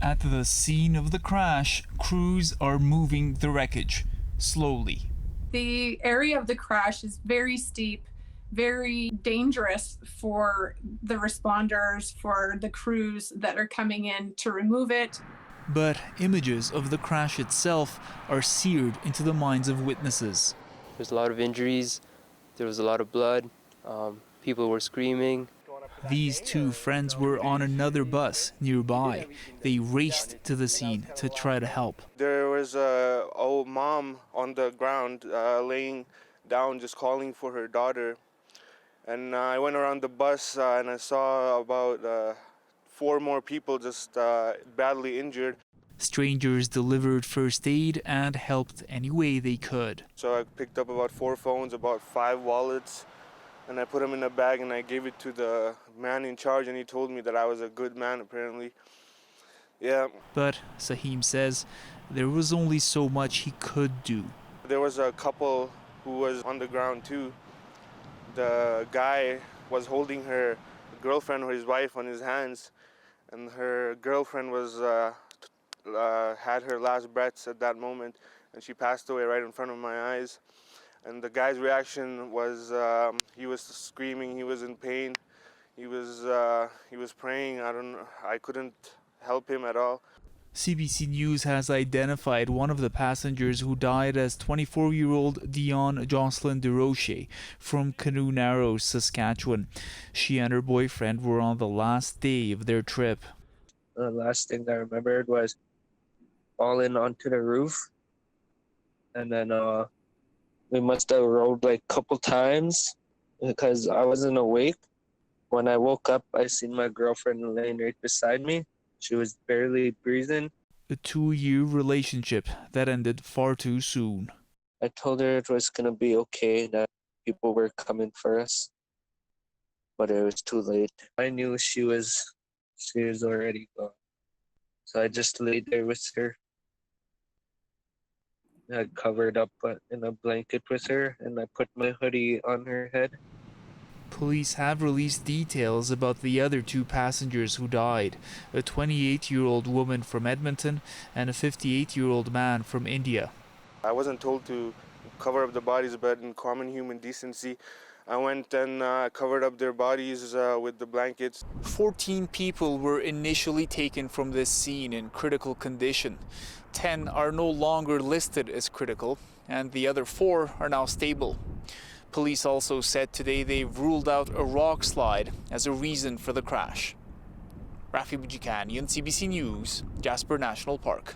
At the scene of the crash, crews are moving the wreckage slowly. The area of the crash is very steep, very dangerous for the responders, for the crews that are coming in to remove it. But images of the crash itself are seared into the minds of witnesses. There's a lot of injuries, there was a lot of blood, people were screaming. These two friends were on another bus nearby. They raced to the scene to try to help. There was a old mom on the ground laying down, just calling for her daughter. And I went around the bus and I saw about 4 more people just badly injured. Strangers delivered first aid and helped any way they could. So I picked up about 4 phones, about 5 wallets, and I put them in a bag and I gave it to the man in charge, and he told me that I was a good man, apparently. Yeah. But Sahim says there was only so much he could do. There was a couple who was on the ground too. The guy was holding her girlfriend or his wife on his hands, and her girlfriend was had her last breaths at that moment, and she passed away right in front of my eyes. And the guy's reaction was he was screaming, he was in pain, he was praying. I couldn't help him at all. CBC News has identified one of the passengers who died as 24-year-old Dionne Jocelyn Durocher from Canoe Narrows, Saskatchewan. She and her boyfriend were on the last day of their trip. The last thing I remembered was falling onto the roof, and then we must have rolled like a couple times because I wasn't awake. When I woke up, I seen my girlfriend laying right beside me. She was barely breathing. A 2-year relationship that ended far too soon. I told her it was gonna be okay, that people were coming for us, but it was too late. I knew she was already gone, so I just laid there with her. I covered up in a blanket with her, and I put my hoodie on her head. Police have released details about the other 2 passengers who died, a 28-year-old woman from Edmonton and a 58-year-old man from India. I wasn't told to cover up the bodies, but in common human decency, I went and covered up their bodies with the blankets. 14 people were initially taken from this scene in critical condition. 10 are no longer listed as critical, and the other 4 are now stable. Police also said today they've ruled out a rock slide as a reason for the crash. Rafi Bujikanian, CBC News, Jasper National Park.